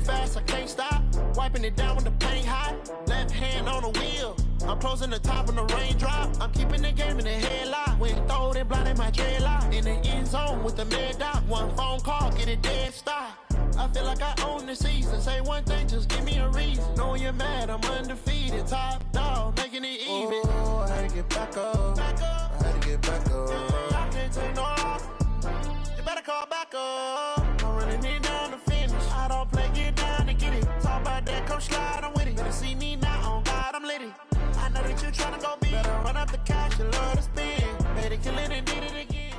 fast, I can't stop. Wiping it down with the paint hot. Left hand on the wheel. I'm closing the top on the raindrop. I'm keeping the game in the headlock. When throwed and blinded my dreadlock. In the end zone with the mid dot. One phone call, get it dead stop. I feel like I own the season. Say one thing, just give me a reason. Knowing you're mad, I'm undefeated. Top dog, making it even. Oh, I had to get back up. I had to get back up. I can't take no off. You better call back up. I'm running it down to finish. I don't play, get down to get it. Talk about that, come slide, I'm with it. Better see me now, on God, I'm litty. I know that you're trying to go big. Better run up the cash, you love to spin. Better kill it and did it again.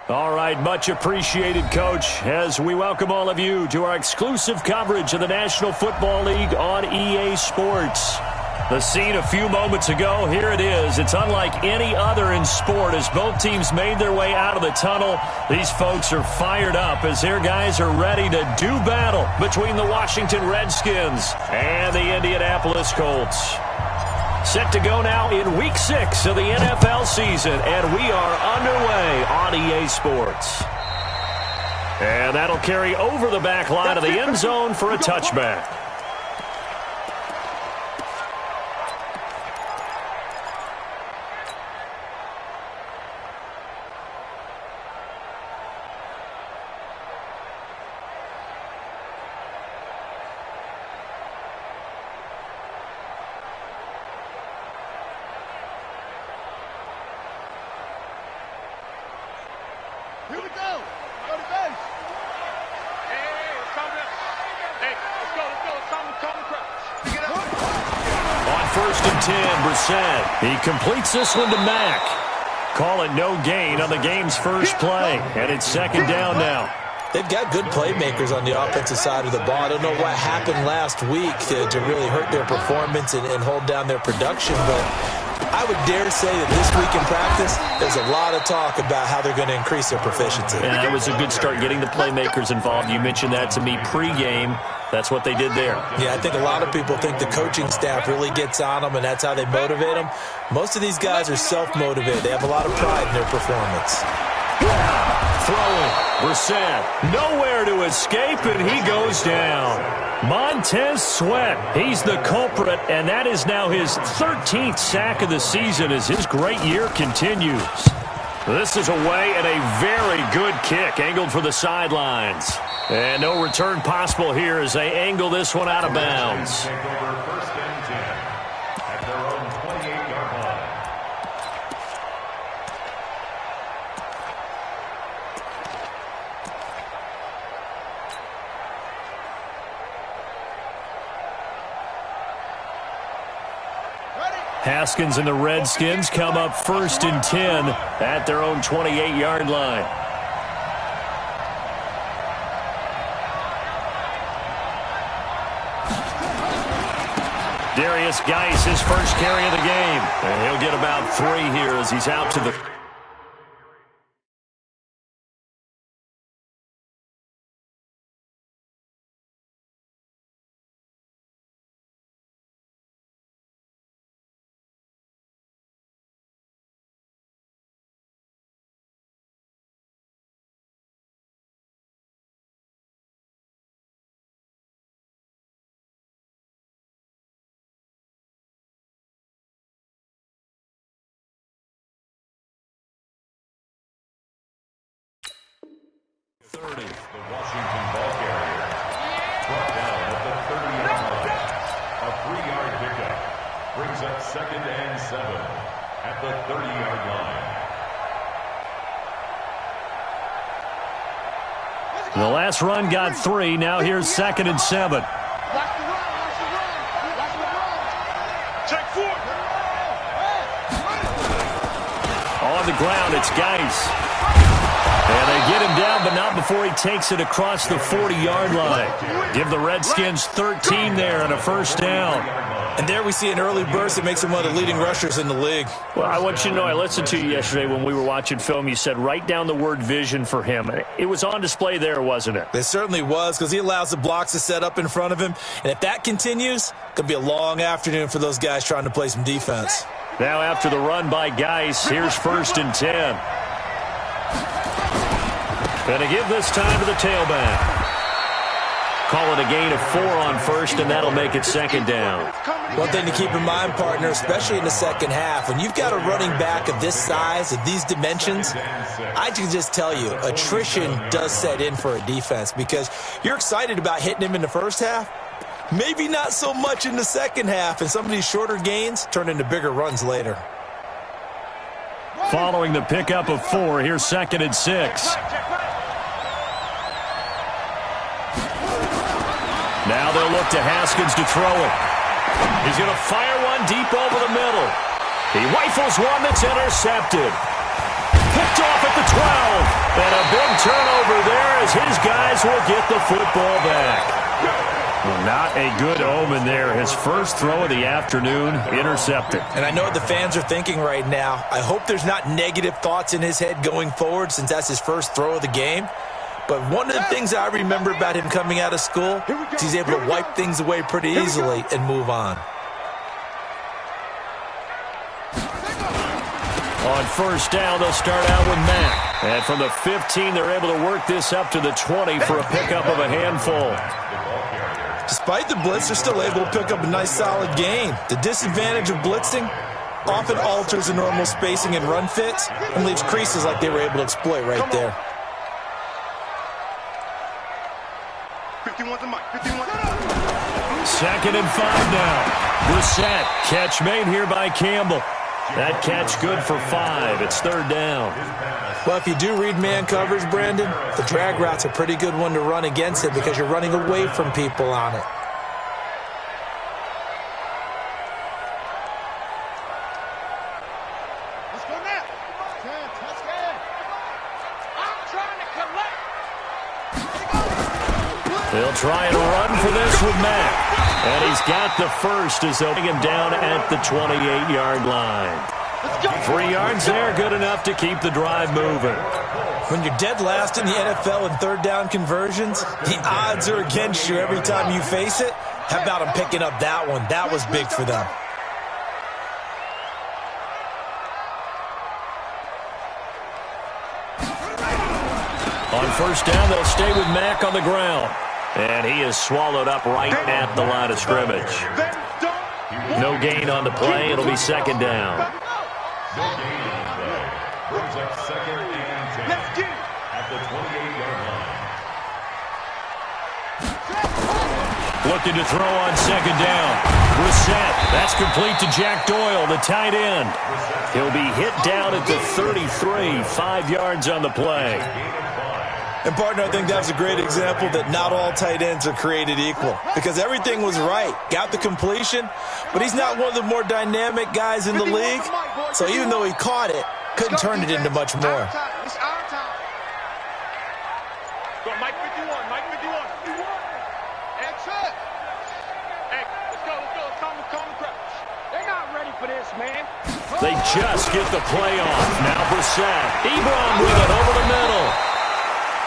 All right, much appreciated, Coach, as we welcome all of you to our exclusive coverage of the National Football League on EA Sports. The scene a few moments ago, here it is. It's unlike any other in sport as both teams made their way out of the tunnel. These folks are fired up as their guys are ready to do battle between the Washington Redskins and the Indianapolis Colts. Set to go now in Week 6 of the NFL season, and we are underway on EA Sports. And that'll carry over the back line of the end zone for a touchback. Here we go. Go to base. Hey, it's coming. Hey, let's go. It's coming across. Pick it up. On 1st and 10, Brissett. He completes this one to Mack. Call it no gain on the game's first play. And it's 2nd down now. They've got good playmakers on the offensive side of the ball. I don't know what happened last week to really hurt their performance and hold down their production, but I would dare say that this week in practice, there's a lot of talk about how they're going to increase their proficiency. And that was a good start, getting the playmakers involved. You mentioned that to me pregame. That's what they did there. Yeah, I think a lot of people think the coaching staff really gets on them, and that's how they motivate them. Most of these guys are self-motivated. They have a lot of pride in their performance. Throwing, Brissett, nowhere to escape, and he goes down. Montez Sweat, he's the culprit, and that is now his 13th sack of the season as his great year continues. This is away and a very good kick, angled for the sidelines. And no return possible here as they angle this one out of bounds. Haskins and the Redskins come up 1st and 10 at their own 28-yard line. Darius Geis, his first carry of the game. And he'll get about 3 here as he's out to the... The Washington ball carrier brought down at the 30-yard line. A 3-yard pickup brings up 2nd and 7 at the 30-yard line. The last run got 3. Now here's 2nd and 7. Check 4. On the ground, it's Geis. And they get him down, but not before he takes it across the 40-yard line. Give the Redskins 13 there and a 1st down. And there we see an early burst that makes him one of the leading rushers in the league. Well, I want you to know, I listened to you yesterday when we were watching film. You said write down the word vision for him. It was on display there, wasn't it? It certainly was, because he allows the blocks to set up in front of him. And if that continues, it could be a long afternoon for those guys trying to play some defense. Now after the run by Geis, here's 1st and 10. Gonna give this time to the tailback. Call it a gain of 4 on first, and that'll make it second down. One thing to keep in mind, partner, especially in the second half, when you've got a running back of this size, of these dimensions, I can just tell you, attrition does set in for a defense because you're excited about hitting him in the first half. Maybe not so much in the second half, and some of these shorter gains turn into bigger runs later. Following the pickup of 4, here's 2nd and 6. Now they'll look to Haskins to throw it. He's going to fire one deep over the middle. He rifles one that's intercepted. Picked off at the 12. And a big turnover there as his guys will get the football back. Well, not a good omen there. His first throw of the afternoon intercepted. And I know what the fans are thinking right now. I hope there's not negative thoughts in his head going forward since that's his first throw of the game. But one of the things I remember about him coming out of school is he's able to wipe things away pretty easily and move on. On first down, they'll start out with Mack. And from the 15, they're able to work this up to the 20 for a pickup of a handful. Despite the blitz, they're still able to pick up a nice solid gain. The disadvantage of blitzing often alters the normal spacing and run fits and leaves creases like they were able to exploit right there. 51 to Mike. 51. 2nd and 5 now. Brissett, catch made here by Campbell. That catch good for 5. It's 3rd down. Well, if you do read man coverage, Brandon, the drag route's a pretty good one to run against it because you're running away from people on it. Let's go now. Let's go. I'm trying to collect. They'll try and run for this with Mack. And he's got the first as they'll bring him down at the 28-yard line. 3 yards there, good enough to keep the drive moving. When you're dead last in the NFL in 3rd down conversions, the odds are against you every time you face it. How about him picking up that one? That was big for them. On first down, they'll stay with Mack on the ground. And he is swallowed up right at the line of scrimmage. No gain on the play. It'll be 2nd down. No gain on the play. Brings up 2nd and 10 at the 28-yard line. Looking to throw on 2nd down. Brissett. That's complete to Jack Doyle, the tight end. He'll be hit down at the 33, 5 yards on the play. And, partner, I think that's a great example that not all tight ends are created equal because everything was right. Got the completion, but he's not one of the more dynamic guys in the league. So even though he caught it, couldn't turn it into much more. It's our time. Go, Mike 51. Mike 51. That's it. Hey, let's go. Calm the crouch. They're not ready for this, man. They just get the play off. Now Brissett. Ebron with it over the middle.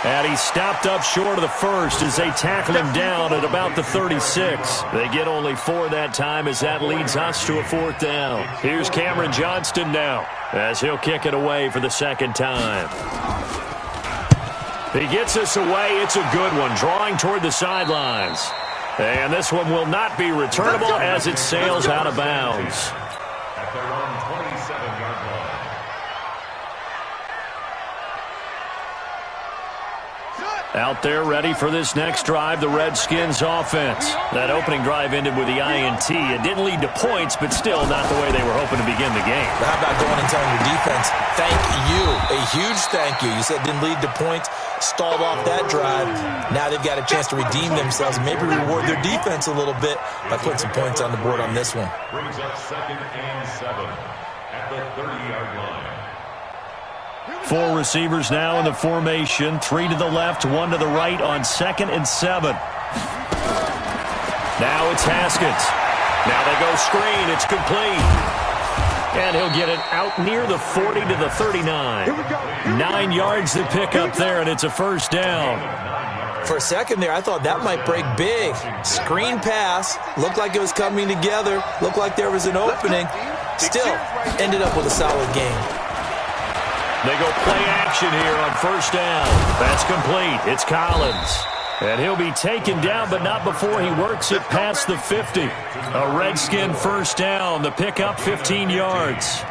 And he stopped up short of the first as they tackle him down at about the 36. They get only 4 that time as that leads us to a 4th down. Here's Cameron Johnston now as he'll kick it away for the 2nd time. He gets us away. It's a good one, drawing toward the sidelines. And this one will not be returnable as it sails out of bounds. At their own 27-yard line. Out there ready for this next drive, the Redskins offense. That opening drive ended with the INT. It didn't lead to points, but still not the way they were hoping to begin the game. But how about going and telling your defense, thank you, a huge thank you. You said it didn't lead to points, stalled off that drive. Now they've got a chance to redeem themselves and maybe reward their defense a little bit by putting some points on the board on this one. Brings up 2nd and 7 at the 30-yard line. 4 receivers now in the formation. 3 to the left, 1 to the right on 2nd and 7. Now it's Haskins. Now they go screen. It's complete. And he'll get it out near the 40 to the 39. 9 yards to pick up there, and it's a 1st down. For a second there, I thought that might break big. Screen pass. Looked like it was coming together. Looked like there was an opening. Still, ended up with a solid game. They go play action here on first down. That's complete. It's Collins. And he'll be taken down, but not before he works it past the 50. A Redskin first down. The pickup, 15 yards.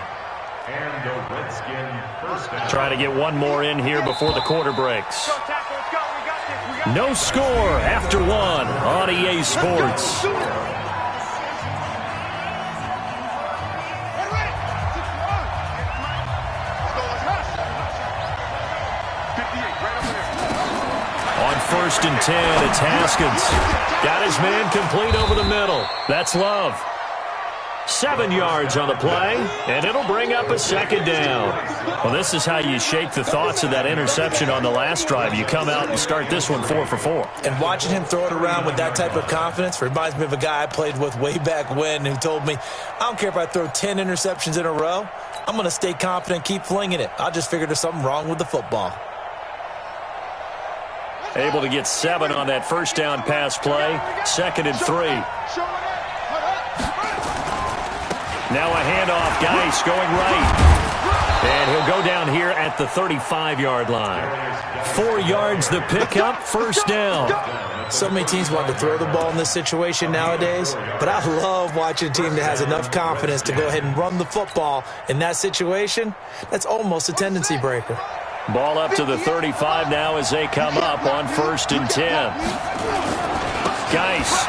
And the Redskin first down. Trying to get one more in here before the quarter breaks. No score after one on EA Sports. On first and 10, it's Haskins. Got his man complete over the middle. That's Love. 7 yards on the play, and it'll bring up a second down. Well, this is how you shake the thoughts of that interception on the last drive. You come out and start this one 4 for 4. And watching him throw it around with that type of confidence reminds me of a guy I played with way back when who told me, I don't care if I throw 10 interceptions in a row. I'm going to stay confident, keep flinging it. I just figured there's something wrong with the football. Able to get 7 on that first down pass play. 2nd and 3. Now a handoff. Geis going right. And he'll go down here at the 35-yard line. 4 yards the pickup. First down. So many teams want to throw the ball in this situation nowadays, but I love watching a team that has enough confidence to go ahead and run the football. In that situation, that's almost a tendency breaker. Ball up to the 35 now as they come up on first and 10. Geis.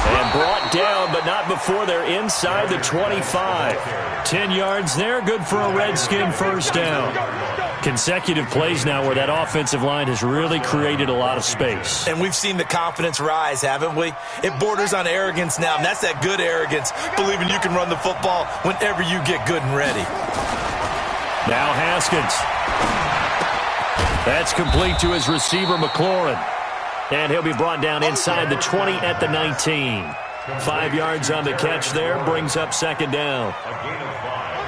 And brought down, but not before they're inside the 25. 10 yards there, good for a Redskin first down. Consecutive plays now where that offensive line has really created a lot of space. And we've seen the confidence rise, haven't we? It borders on arrogance now, and that's that good arrogance, believing you can run the football whenever you get good and ready. Now Haskins. That's complete to his receiver, McLaurin. And he'll be brought down inside the 20 at the 19. 5 yards on the catch there, brings up second down.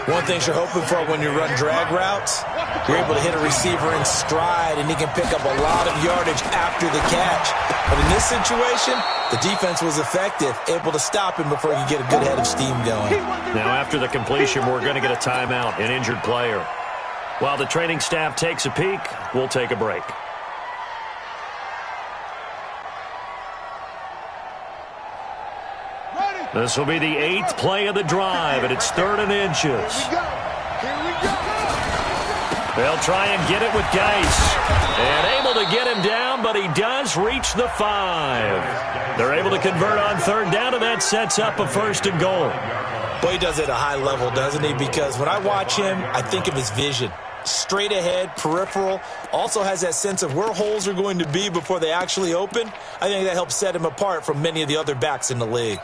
One thing you're hoping for when you run drag routes, you're able to hit a receiver in stride, and he can pick up a lot of yardage after the catch. But in this situation, the defense was effective, able to stop him before he could get a good head of steam going. Now after the completion, we're going to get a timeout, an injured player. While the training staff takes a peek, we'll take a break. This will be the 8th play of the drive, and it's 3rd and inches. They'll try and get it with Geis. And able to get him down, but he does reach the 5. They're able to convert on 3rd down, and that sets up a 1st and goal. Boy, he does it at a high level, doesn't he? Because when I watch him, I think of his vision. Straight ahead, peripheral, also has that sense of where holes are going to be before they actually open. I think that helps set him apart from many of the other backs in the league.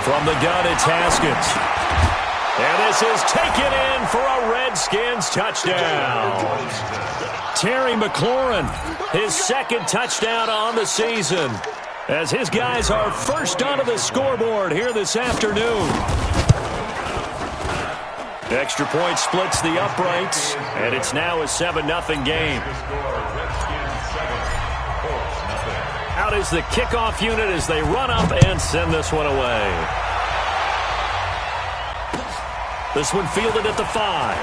From the gun, it's Haskins. And this is taken in for a Redskins touchdown. Terry McLaurin, his 2nd touchdown on the season, as his guys are first onto the scoreboard here this afternoon. Extra point splits the uprights, and it's now a 7-0 game. Out is the kickoff unit as they run up and send this one away. This one fielded at the 5.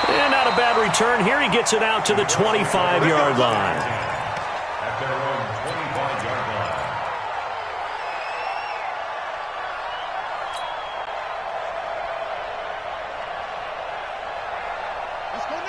And not a bad return here. He gets it out to the 25-yard line. At their own 25-yard line.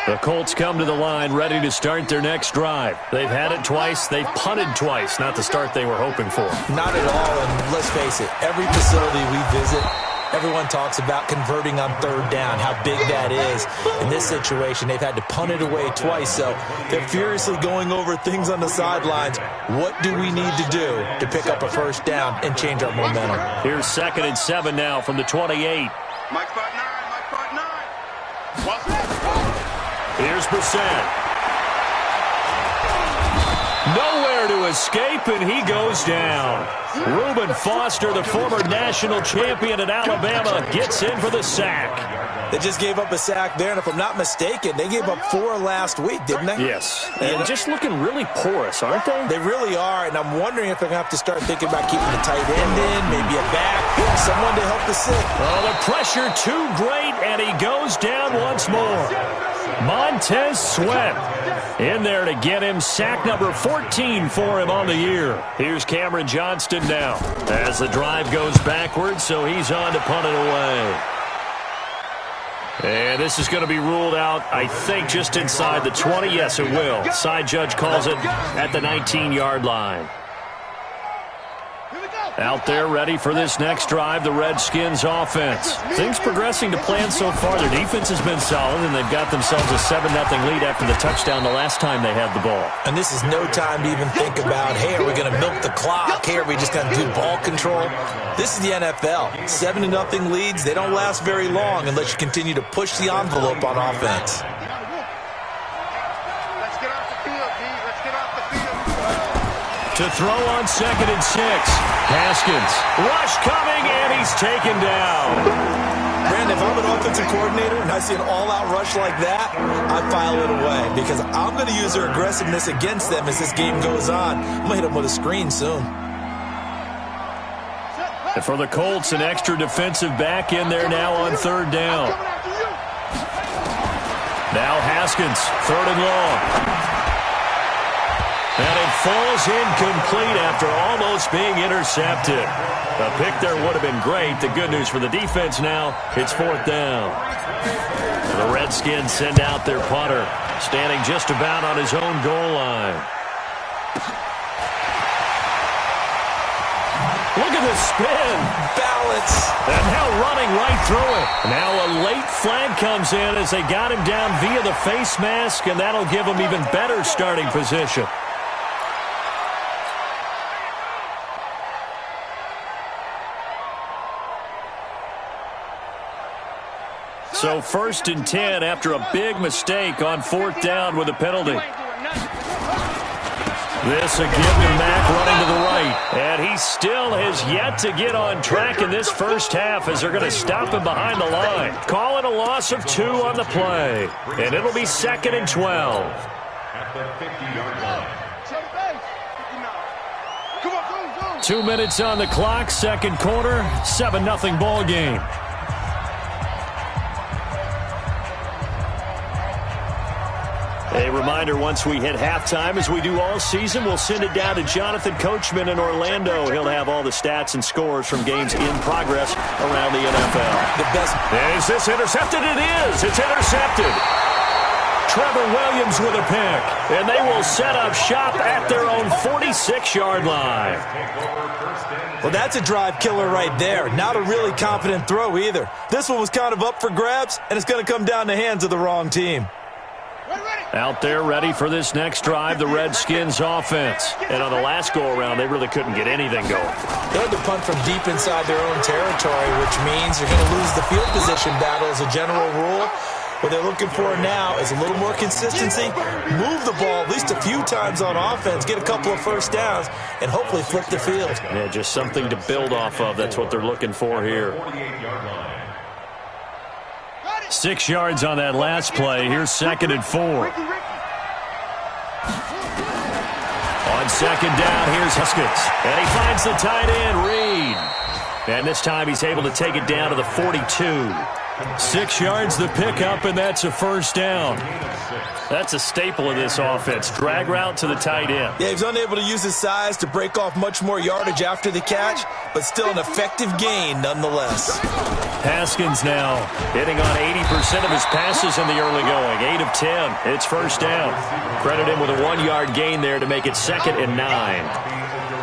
The Colts come to the line ready to start their next drive. They've had it twice. They've punted twice. Not the start they were hoping for. Not at all, and let's face it, every facility we visit, everyone talks about converting on 3rd down, how big that is. In this situation, they've had to punt it away twice, so they're furiously going over things on the sidelines. What do we need to do to pick up a 1st down and change our momentum? Here's 2nd and 7 now from the 28. Mike part 9. Here's Brissett. Nowhere to escape, and he goes down. Reuben Foster, the former national champion at Alabama, gets in for the sack. They just gave up a sack there, and if I'm not mistaken, they gave up 4 last week, didn't they? Yes. And just looking really porous, aren't they? They really are, and I'm wondering if they're going to have to start thinking about keeping the tight end in, maybe a back, someone to help the sick. Oh, the pressure too great, and he goes down once more. Montez Sweat in there to get him sack number 14 for him on the year. Here's Cameron Johnston now as the drive goes backwards, so he's on to punt it away. And this is going to be ruled out, I think, just inside the 20. Yes, it will. Side judge calls it at the 19-yard line. Out there ready for this next drive, the Redskins offense. Things progressing to plan so far. Their defense has been solid, and they've got themselves a 7-0 lead after the touchdown the last time they had the ball. And this is no time to even think about, hey, are we going to milk the clock? Hey, are we just going to do ball control? This is the NFL. 7-0 leads, they don't last very long unless you continue to push the envelope on offense. To throw on 2nd and 6. Haskins. Rush coming, and he's taken down. Brandon, if I'm an offensive coordinator and I see an all-out rush like that, I file it away because I'm going to use their aggressiveness against them as this game goes on. I'm going to hit them with a screen soon. And for the Colts, an extra defensive back in there now on 3rd down. Now Haskins, 3rd and long. And it falls incomplete after almost being intercepted. A pick there would have been great. The good news for the defense now, it's 4th down. The Redskins send out their punter, standing just about on his own goal line. Look at the spin. Balance. And now running right through it. Now a late flag comes in as they got him down via the face mask, and that'll give him even better starting position. So 1st and 10 after a big mistake on 4th down with a penalty. This a give to Mack running to the right. And he still has yet to get on track in this first half as they're going to stop him behind the line. Call it a loss of 2 on the play. And it'll be 2nd and 12. At the 50-yard line. 2 minutes on the clock, 2nd quarter, 7-0 ball game. A reminder, once we hit halftime, as we do all season, we'll send it down to Jonathan Coachman in Orlando. He'll have all the stats and scores from games in progress around the NFL. The best. Is this intercepted? It is. It's intercepted. Trevor Williams with a pick, and they will set up shop at their own 46-yard line. Well, that's a drive killer right there. Not a really confident throw either. This one was kind of up for grabs, and it's going to come down the hands of the wrong team. Out there ready for this next drive, the Redskins offense. And on the last go-around, they really couldn't get anything going. They had to punt from deep inside their own territory, which means you're going to lose the field position battle as a general rule. What they're looking for now is a little more consistency, move the ball at least a few times on offense, get a couple of first downs, and hopefully flip the field. Yeah, just something to build off of. That's what they're looking for here. 6 yards on that last play. Here's 2nd and 4. On 2nd down, here's Haskins. And he finds the tight end, Reed. And this time he's able to take it down to the 42. 6 yards the pickup, and that's a first down. That's a staple of this offense. Drag route to the tight end. Yeah, he's unable to use his size to break off much more yardage after the catch, but still an effective gain nonetheless. Haskins now hitting on 80% of his passes in the early going. 8 of 10. It's first down. Credit him with a 1-yard gain there to make it 2nd and 9.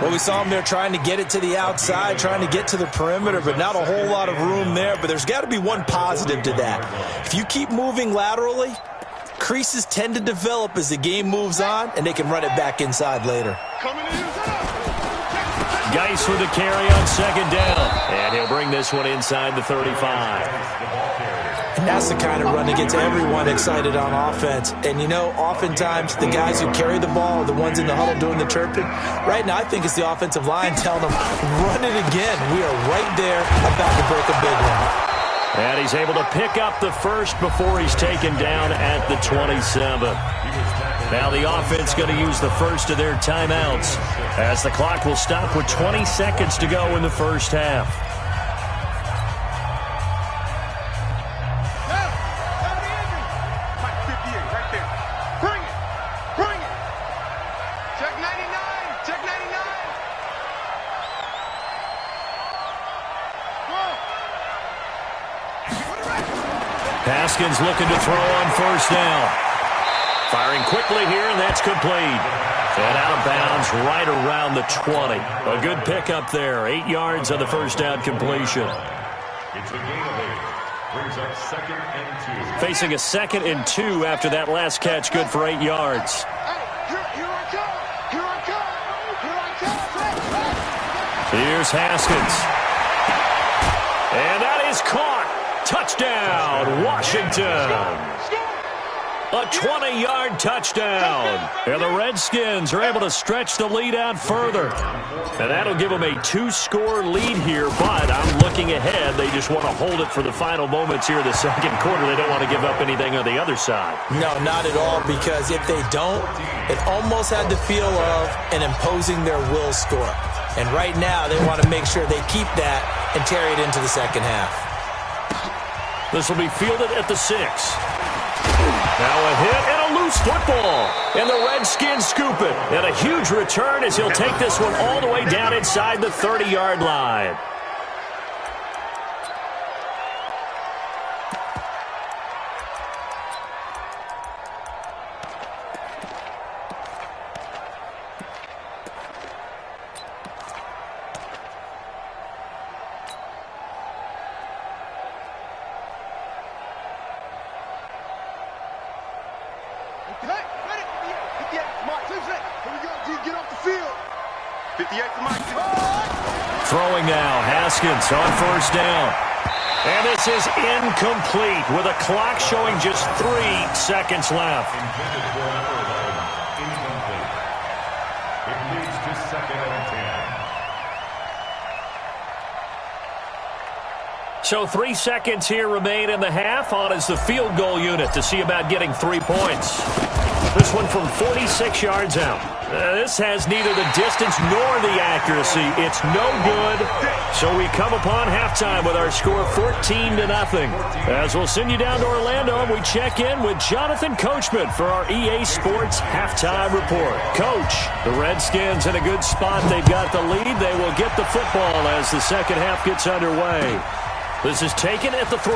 Well, we saw him there trying to get it to the outside, trying to get to the perimeter, but not a whole lot of room there. But there's got to be one positive to that. If you keep moving laterally, creases tend to develop as the game moves on, and they can run it back inside later. Geis with the carry on 2nd down. And he'll bring this one inside the 35. And that's the kind of run that gets everyone excited on offense. And, you know, oftentimes the guys who carry the ball are the ones in the huddle doing the chirping. Right now, I think it's the offensive line telling them, run it again. We are right there about to break a big one. And he's able to pick up the first before he's taken down at the 27. Now the offense going to use the first of their timeouts as the clock will stop with 20 seconds to go in the first half. Haskins looking to throw on first down. Firing quickly here, and that's complete. And out of bounds right around the 20. A good pickup there. 8 yards on the first down completion. It's a gain of 8. Brings up 2nd and 2. Facing a 2nd and 2 after that last catch. Good for 8 yards. Here's Haskins. And that is caught. Touchdown, Washington. A 20-yard touchdown. And the Redskins are able to stretch the lead out further. And that'll give them a 2-score lead here, but I'm looking ahead. They just want to hold it for the final moments here in the second quarter. They don't want to give up anything on the other side. No, not at all, because if they don't, it almost had the feel of an imposing their will score. And right now, they want to make sure they keep that and carry it into the second half. This will be fielded at the 6. Now a hit and a loose football. And the Redskins scoop it. And a huge return as he'll take this one all the way down inside the 30-yard line. Throwing now, Haskins on first down. And this is incomplete with a clock showing just 3 seconds left. Intended for number 11. Incomplete. It leads to 2nd and 10. So 3 seconds here remain in the half. On is the field goal unit to see about getting 3 points. This one from 46 yards out. This has neither the distance nor the accuracy. It's no good. So we come upon halftime with our score 14-0. As we'll send you down to Orlando, and we check in with Jonathan Coachman for our EA Sports Halftime Report. Coach, the Redskins in a good spot. They've got the lead. They will get the football as the second half gets underway. This is taken at the 3.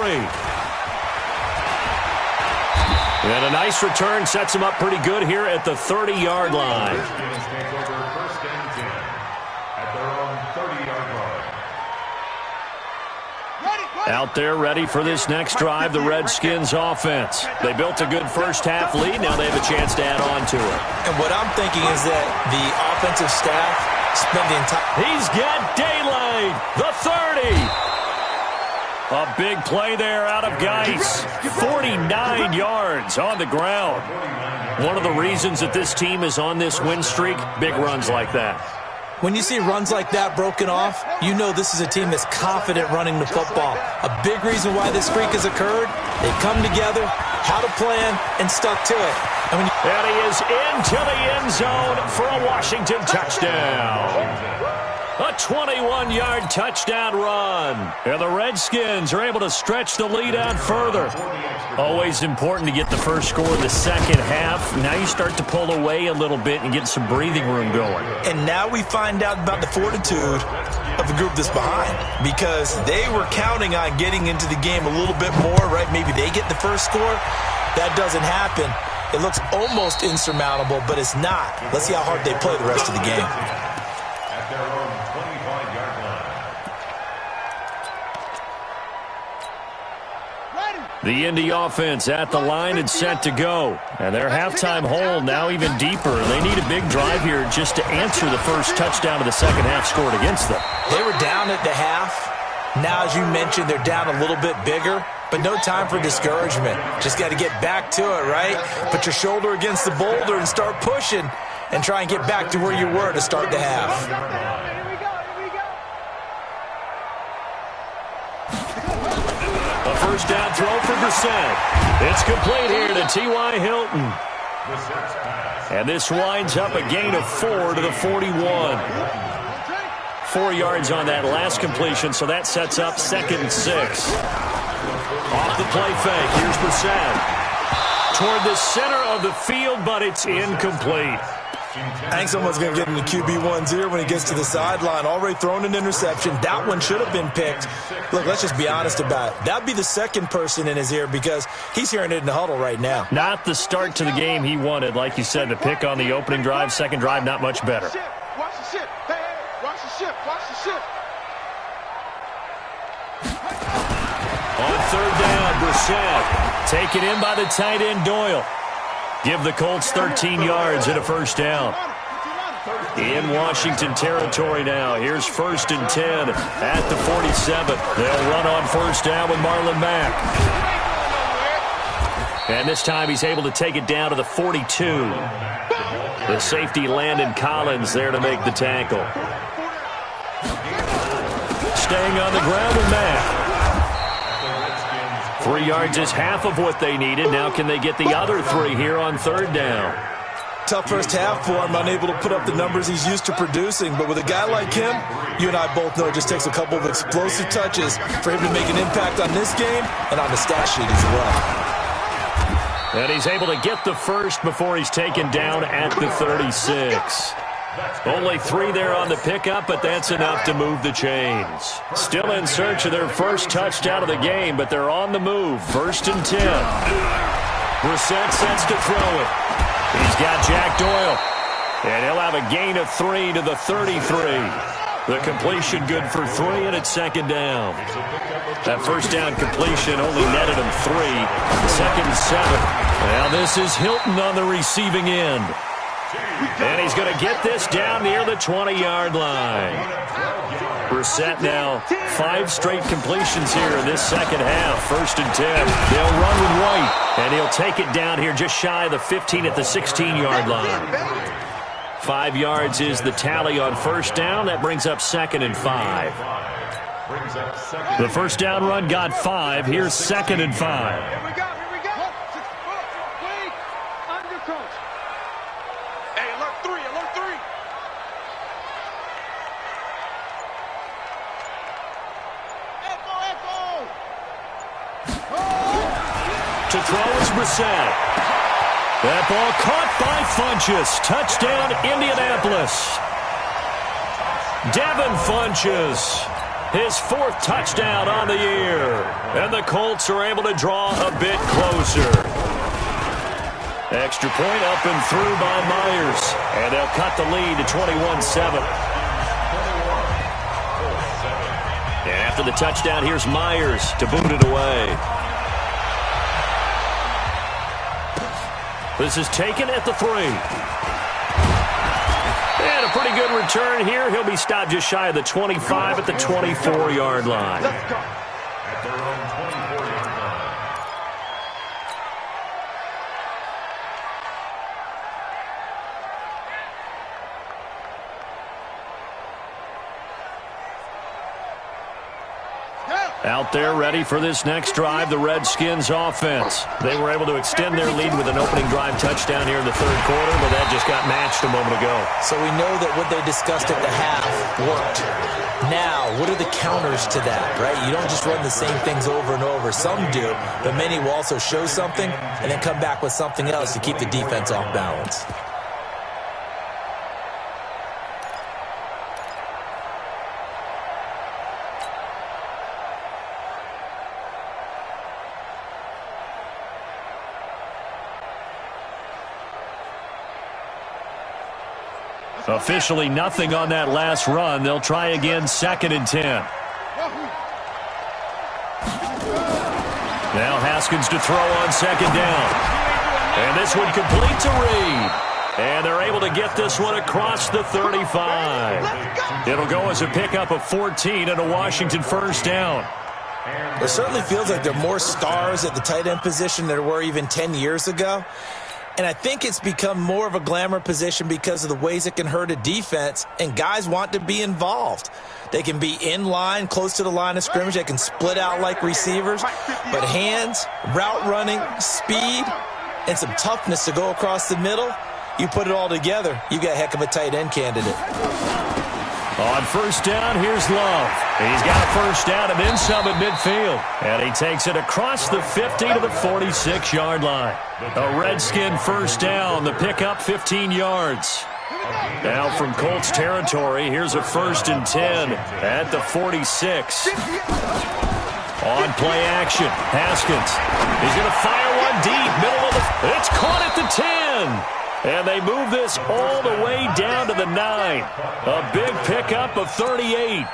And a nice return sets them up pretty good here at the 30-yard line. Redskins take over 1st and 10 at their own 30-yard line. Out there ready for this next drive, the Redskins offense. They built a good first half lead. Now they have a chance to add on to it. And what I'm thinking is that the offensive staff spent the entire... He's got daylight. The 30. A big play there out of Geis. 49 yards on the ground. One of the reasons that this team is on this win streak, big runs like that. When you see runs like that broken off, you know this is a team that's confident running the football. A big reason why this streak has occurred, they come together, had a plan, and stuck to it. And he is into the end zone for a Washington touchdown. A 21-yard touchdown run. And the Redskins are able to stretch the lead out further. Always important to get the first score in the second half. Now you start to pull away a little bit and get some breathing room going. And now we find out about the fortitude of the group that's behind, because they were counting on getting into the game a little bit more, right? Maybe they get the first score. That doesn't happen. It looks almost insurmountable, but it's not. Let's see how hard they play the rest of the game. At their own 25-yard line. The Indy offense at the line and set to go. And their halftime hole now even deeper. They need a big drive here just to answer the first touchdown of the second half scored against them. They were down at the half. Now, as you mentioned, they're down a little bit bigger. but no time for discouragement. Just got to get back to it, right? Put your shoulder against the boulder and start pushing and try and get back to where you were to start the half. A first down throw for Brissett. It's complete here to T.Y. Hilton. And this winds up a gain of 4 to the 41. 4 yards on that last completion, so that sets up 2nd and 6. Off the play fake, here's Brissett. Toward the center of the field, but it's incomplete. I think someone's going to get in the QB1's ear when he gets to the sideline. Already thrown an interception. That one should have been picked. Look, let's just be honest about it. That'd be the second person in his ear because he's hearing it in the huddle right now. Not the start to the game he wanted. Like you said, the pick on the opening drive, second drive, not much better. Watch the ship. Hey, watch the ship. Watch the ship. On third down, Brissett. Taken in by the tight end, Doyle. Give the Colts 13 yards and a first down. In Washington territory now. Here's 1st and 10 at the 47. They'll run on first down with Marlon Mack. And this time he's able to take it down to the 42. The safety Landon Collins there to make the tackle. Staying on the ground with Mack. 3 yards is half of what they needed. Now can they get the other 3 here on third down? Tough first half for him, unable to put up the numbers he's used to producing. But with a guy like him, you and I both know it just takes a couple of explosive touches for him to make an impact on this game and on the stat sheet as well. And he's able to get the first before he's taken down at the 36. Only 3 there on the pickup, but that's enough to move the chains. Still in search of their first touchdown of the game, but they're on the move. 1st and 10. Brissett sets to throw it. He's got Jack Doyle. And he'll have a gain of 3 to the 33. The completion good for 3, and it's 2nd down. That first down completion only netted him 3. 2nd and 7. Now this is Hilton on the receiving end. And he's going to get this down near the 20-yard line. Brissett now 5 straight completions here in this second half. 1st and 10. They'll run with White, and he'll take it down here just shy of the 15 at the 16-yard line. 5 yards is the tally on first down. That brings up 2nd and 5. The first down run got 5. Here's 2nd and 5. To throw is Brissett. That ball caught by Funchess. Touchdown, Indianapolis. Devin Funchess, his 4th touchdown on the year. And the Colts are able to draw a bit closer. Extra point up and through by Myers. And they'll cut the lead to 21-7. And after the touchdown, here's Myers to boot it away. This is taken at the 3. And a pretty good return here. He'll be stopped just shy of the 25 at the 24-yard line. At their own 24-yard line. Out there ready for this next drive, the Redskins offense. They were able to extend their lead with an opening drive touchdown here in the 3rd quarter, but that just got matched a moment ago. So we know that what they discussed at the half worked. Now, what are the counters to that, right? You don't just run the same things over and over. Some do, but many will also show something and then come back with something else to keep the defense off balance. Officially nothing on that last run. They'll try again, 2nd and 10. Now Haskins to throw on 2nd down. And this one complete to Reed. And they're able to get this one across the 35. It'll go as a pickup of 14 and a Washington first down. It certainly feels like there are more stars at the tight end position than there were even 10 years ago. And I think it's become more of a glamour position because of the ways it can hurt a defense, and guys want to be involved. They can be in line, close to the line of scrimmage. They can split out like receivers. But hands, route running, speed, and some toughness to go across the middle, you put it all together, you got a heck of a tight end candidate. On first down, here's Love. He's got a first down and then some at midfield. And he takes it across the 50 to the 46-yard line. A Redskin first down, the pickup 15 yards. Now from Colts territory, here's a 1st and 10 at the 46. On play action, Haskins. He's going to fire one deep, middle of the... It's caught at the 10. And they move this all the way down to the 9. A big pickup of 38.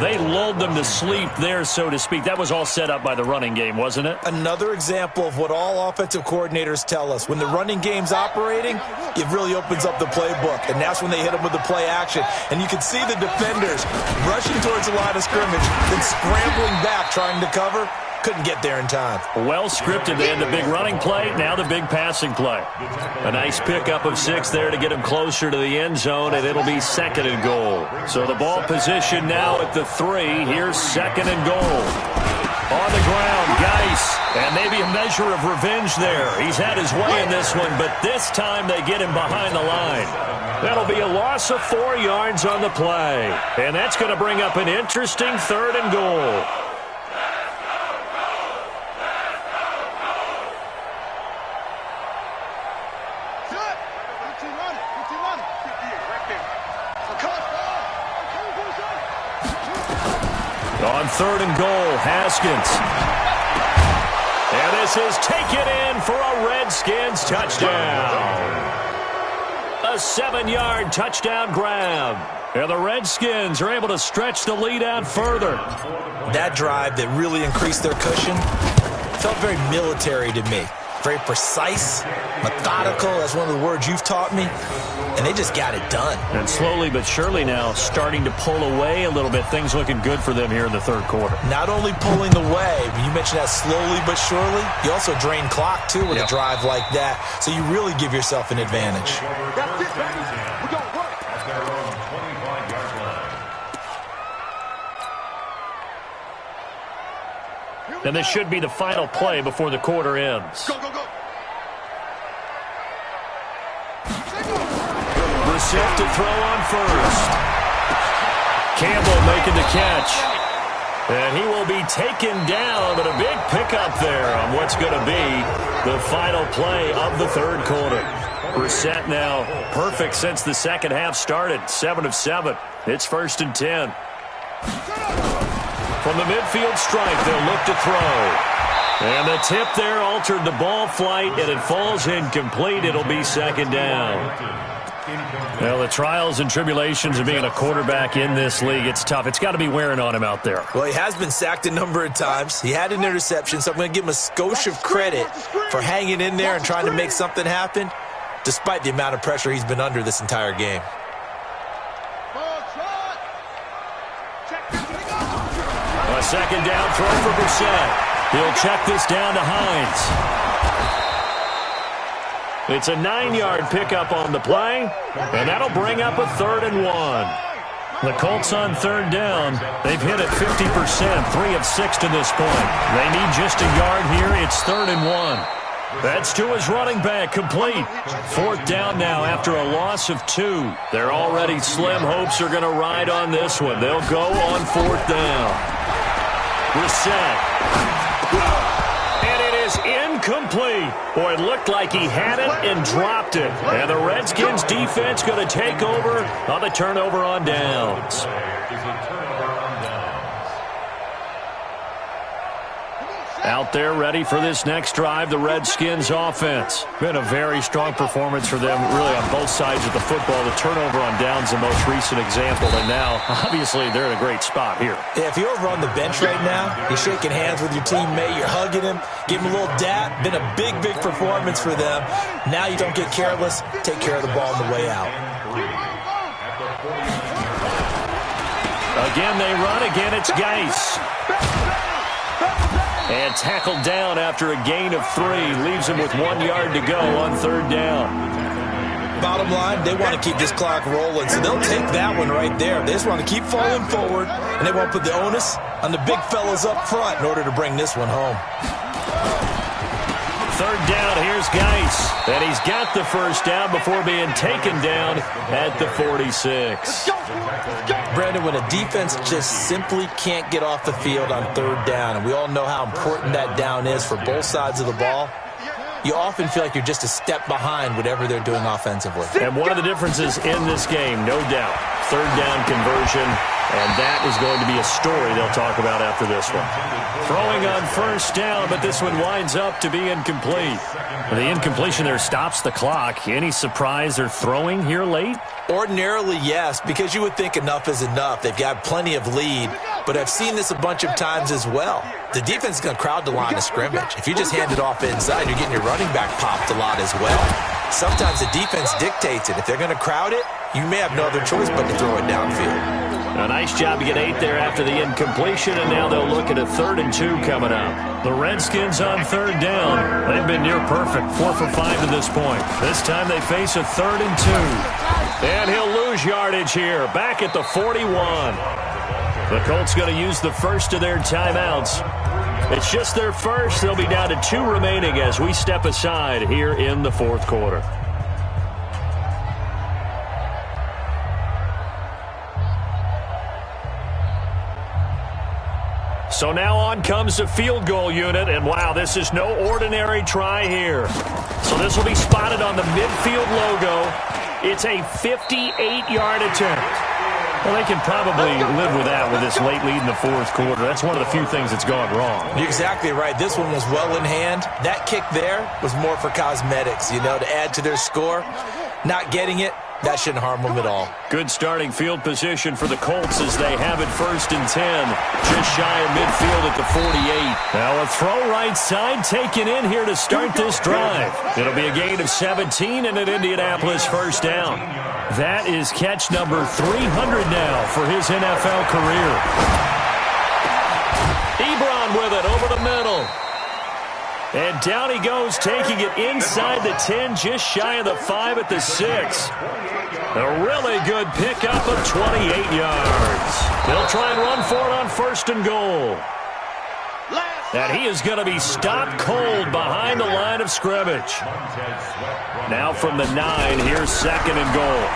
They lulled them to sleep there, so to speak. That was all set up by the running game, wasn't it? Another example of what all offensive coordinators tell us. When the running game's operating, it really opens up the playbook. And that's when they hit them with the play action. And you can see the defenders rushing towards the line of scrimmage, then scrambling back, trying to cover. Couldn't get there in time. Well scripted. They had the big running play, now the big passing play. A nice pickup of 6 there to get him closer to the end zone, and it'll be 2nd and goal. So the ball position now at the 3. Here's 2nd and goal. On the ground, Geis, and maybe a measure of revenge there. He's had his way in this one, but this time they get him behind the line. That'll be a loss of 4 yards on the play, and that's going to bring up an interesting 3rd and goal. On 3rd and goal, Haskins. And this is taken in for a Redskins touchdown. A 7-yard touchdown grab. And the Redskins are able to stretch the lead out further. That drive that really increased their cushion felt very military to me. Very precise, methodical, that's one of the words you've taught me, and they just got it done. And slowly but surely now starting to pull away a little bit. Things looking good for them here in the 3rd quarter. Not only pulling away, but you mentioned that slowly but surely, you also drain clock too with a drive like that, so you really give yourself an advantage. That's it, baby. We're going to work. At their own 25-yard line. And this should be the final play before the quarter ends. Go, go, go. Brissett to throw on first. Campbell making the catch. And he will be taken down, but a big pickup there on what's going to be the final play of the 3rd quarter. Brissett now perfect since the second half started. 7 of 7. It's 1st and 10. From the midfield stripe, they'll look to throw. And the tip there altered the ball flight, and it falls incomplete. It'll be 2nd down. Well, the trials and tribulations of being a quarterback in this league, it's tough. It's got to be wearing on him out there. Well, he has been sacked a number of times. He had an interception, so I'm going to give him a skosh of credit for hanging in there and trying to make something happen, despite the amount of pressure he's been under this entire game. A 2nd down throw for Brissett. He'll check this down to Hines. It's a 9-yard pickup on the play, and that'll bring up a 3rd and 1. The Colts on 3rd down. They've hit it 50%, 3 of 6 to this point. They need just a yard here. It's 3rd and 1. That's to his running back, complete. 4th down now after a loss of 2. They're already slim hopes are going to ride on this one. They'll go on 4th down. Brissett. And it is incomplete. Boy, it looked like he had it and dropped it. And the Redskins defense going to take over on the turnover on downs. Out there ready for this next drive, the Redskins offense. Been a very strong performance for them, really on both sides of the football. The turnover on downs, the most recent example, and now, obviously, they're in a great spot here. Yeah, if you're over on the bench right now, you're shaking hands with your teammate, you're hugging him, give him a little dap. Been a big, big performance for them. Now you don't get careless, take care of the ball on the way out. Again, they run. Again, it's Geis. And tackled down after a gain of 3. Leaves him with 1 yard to go on 3rd down. Bottom line, they want to keep this clock rolling, so they'll take that one right there. They just want to keep falling forward, and they want to put the onus on the big fellas up front in order to bring this one home. 3rd down, here's Geis. And he's got the first down before being taken down at the 46. Brandon, when a defense just simply can't get off the field on 3rd down, and we all know how important that down is for both sides of the ball, you often feel like you're just a step behind whatever they're doing offensively. And one of the differences in this game, no doubt, 3rd down conversion, and that is going to be a story they'll talk about after this one. Throwing on 1st down, but this one winds up to be incomplete. The incompletion there stops the clock. Any surprise they're throwing here late? Ordinarily, yes, because you would think enough is enough. They've got plenty of lead, but I've seen this a bunch of times as well. The defense is going to crowd the line of scrimmage. If you just hand it off inside, you're getting your running back popped a lot as well. Sometimes the defense dictates it. If they're going to crowd it, you may have no other choice but to throw it downfield. A nice job to get 8 there after the incompletion, and now they'll look at a 3rd and 2 coming up. The Redskins on 3rd down. They've been near perfect, 4 for 5 to this point. This time they face a 3rd and 2. And he'll lose yardage here, back at the 41. The Colts going to use the first of their timeouts. It's just their first. They'll be down to 2 remaining as we step aside here in the 4th quarter. So now on comes the field goal unit, and wow, this is no ordinary try here. So this will be spotted on the midfield logo. It's a 58-yard attempt. Well, they can probably live with that with this late lead in the 4th quarter. That's one of the few things that's gone wrong. You're exactly right. This one was well in hand. That kick there was more for cosmetics, to add to their score. Not getting it, that shouldn't harm them at all. Good starting field position for the Colts as they have it 1st and 10. Just shy of midfield at the 48. Now a throw right side taken in here to start this drive. It'll be a gain of 17 and an Indianapolis 1st down. That is catch number 300 now for his NFL career. Ebron with it over the middle. And down he goes, taking it inside the 10, just shy of the 5 at the 6. A really good pickup of 28 yards. They'll try and run for it on 1st and goal. And he is going to be stopped cold behind the line of scrimmage. Now from the 9, here's 2nd and goal.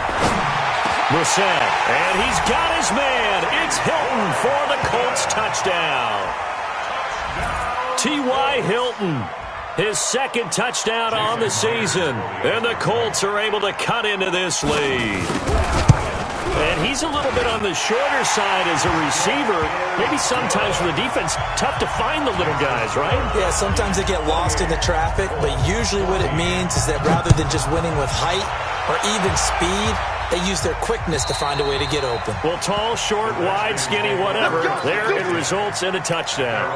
Brissett, and he's got his man. It's Hilton for the Colts touchdown. T.Y. Hilton, his 2nd touchdown on the season. And the Colts are able to cut into this lead. And he's a little bit on the shorter side as a receiver. Maybe sometimes for the defense, tough to find the little guys, right? Yeah, sometimes they get lost in the traffic, but usually what it means is that rather than just winning with height or even speed, they use their quickness to find a way to get open. Well, tall, short, wide, skinny, whatever, there it results in a touchdown.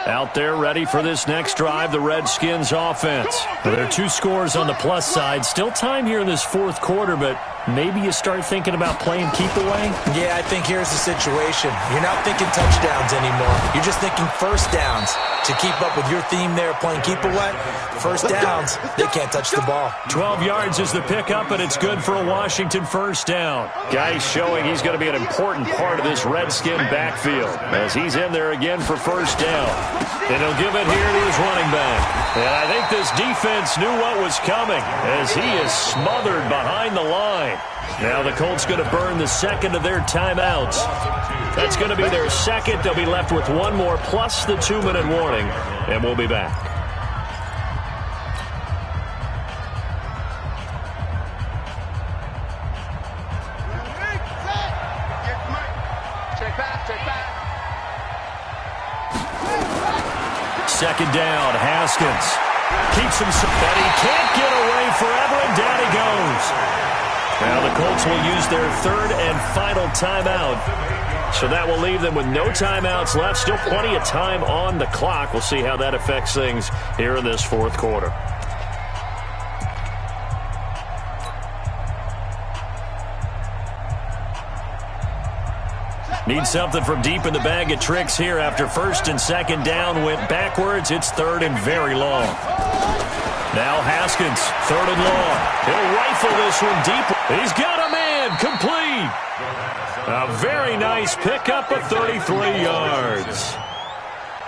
Out there ready for this next drive, the Redskins offense. Well, there are 2 scores on the plus side. Still time here in this 4th quarter, but maybe you start thinking about playing keep away? Yeah, I think here's the situation. You're not thinking touchdowns anymore. You're just thinking 1st downs. To keep up with your theme there, playing keep away, 1st downs, they can't touch the ball. 12 yards is the pickup, and it's good for a Washington 1st down. Guys showing he's going to be an important part of this Redskin backfield as he's in there again for 1st down. And he'll give it here to his running back. And I think this defense knew what was coming as he is smothered behind the line. Now the Colts going to burn the 2nd of their timeouts. That's going to be their 2nd. They'll be left with 1 more plus the 2-minute warning, and we'll be back. Check back. 2nd down, Haskins keeps him, but he can't get away forever, and down he goes. Now the Colts will use their third and final timeout. So that will leave them with no timeouts left. Still plenty of time on the clock. We'll see how that affects things here in this fourth quarter. Need something from deep in the bag of tricks here after first and second down went backwards. It's third and very long. Now Haskins, third and long. He'll rifle this one deep. He's got a man, complete. A very nice pickup of 33 yards.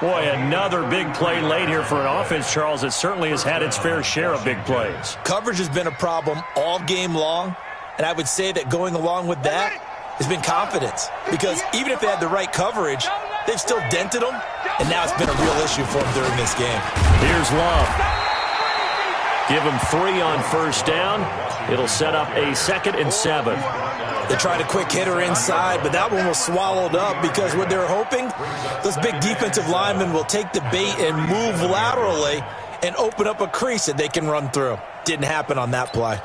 Boy, another big play late here for an offense, Charles. It certainly has had its fair share of big plays. Coverage has been a problem all game long, and I would say that going along with that has been confidence, because even if they had the right coverage, they've still dented them, and now it's been a real issue for them during this game. Here's Love. Give him 3 on first down. It'll set up a 2nd and 7. They tried a quick hitter inside, but that one was swallowed up because what they're hoping, those big defensive linemen will take the bait and move laterally and open up a crease that they can run through. Didn't happen on that play.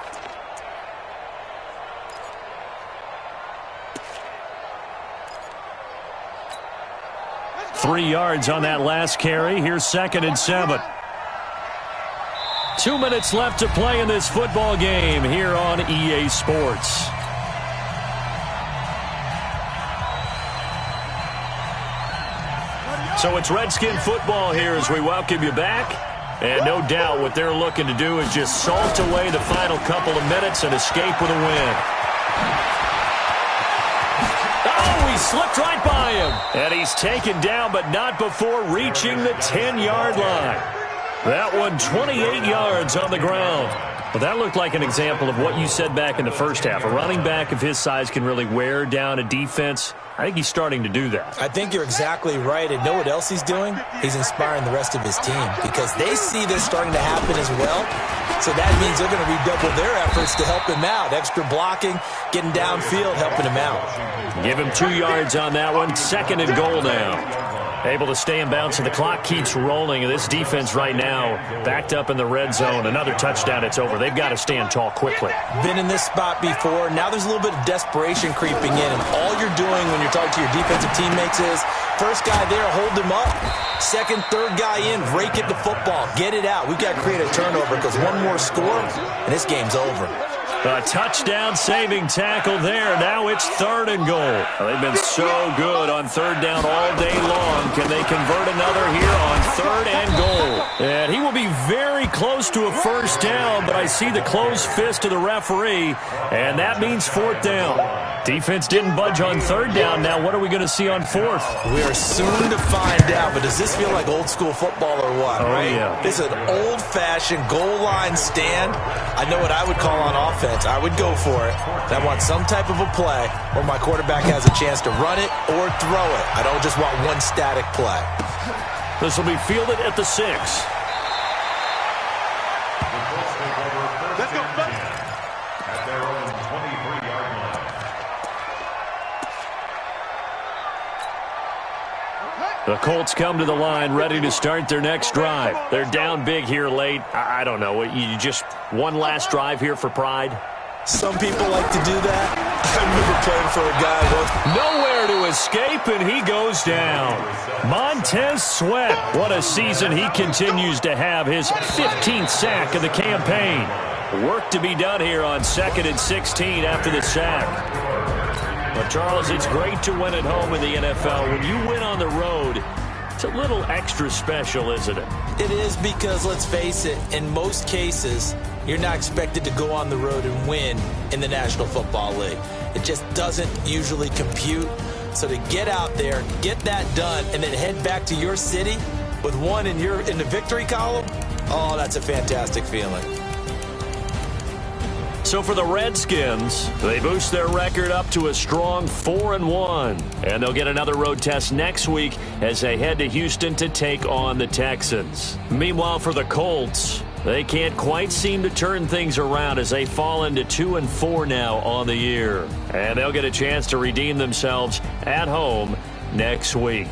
Three yards on that last carry. Here's 2nd and 7. 2 minutes left to play in this football game here on EA Sports. So it's Redskin football here as we welcome you back. And no doubt what they're looking to do is just salt away the final couple of minutes and escape with a win. Oh, he slipped right by him. And he's taken down, but not before reaching the 10-yard line. That one 28 yards on the ground. Well, that looked like an example of what you said back in the first half. A running back of his size can really wear down a defense. I think he's starting to do that. I think you're exactly right. And know what else he's doing? He's inspiring the rest of his team because they see this starting to happen as well. So that means they're going to redouble their efforts to help him out. Extra blocking, getting downfield, helping him out. Give him 2 yards on that one. 2nd and goal now. Able to stay in bounds, and the clock keeps rolling. And this defense right now backed up in the red zone. Another touchdown, it's over. They've got to stand tall quickly. Been in this spot before. Now there's a little bit of desperation creeping in. And all you're doing when you're talking to your defensive teammates is first guy there, hold him up. Second, third guy in, rake at the football. Get it out. We've got to create a turnover because one more score, and this game's over. A touchdown-saving tackle there. Now it's 3rd and goal. They've been so good on 3rd down all day long. Can they convert another here on 3rd and goal? And he will be very close to a first down, but I see the closed fist of the referee, and that means 4th down. Defense didn't budge on 3rd down. Now what are we going to see on 4th? We are soon to find out, but does this feel like old school football or what? Oh, right? Yeah. This is an old-fashioned goal line stand. I know what I would call on offense. I would go for it. I want some type of a play where my quarterback has a chance to run it or throw it. I don't just want one static play. This will be fielded at the 6. Let's go. At their own 23-yard line. The Colts come to the line ready to start their next drive. They're down big here late. I don't know. You just one last drive here for pride? Some people like to do that. I remember playing for a guy once. Nowhere to escape, and he goes down. Montez Sweat. What a season he continues to have. His 15th sack of the campaign. Work to be done here on 2nd and 16 after the sack. But, Charles, it's great to win at home in the NFL. When you win on the road, it's a little extra special, isn't it? It is because, let's face it, in most cases, you're not expected to go on the road and win in the National Football League. It just doesn't usually compute. So to get out there, get that done, and then head back to your city with one in the victory column, oh, that's a fantastic feeling. So for the Redskins, they boost their record up to a strong 4-1. And they'll get another road test next week as they head to Houston to take on the Texans. Meanwhile, for the Colts, they can't quite seem to turn things around as they fall into 2-4 now on the year. And they'll get a chance to redeem themselves at home next week.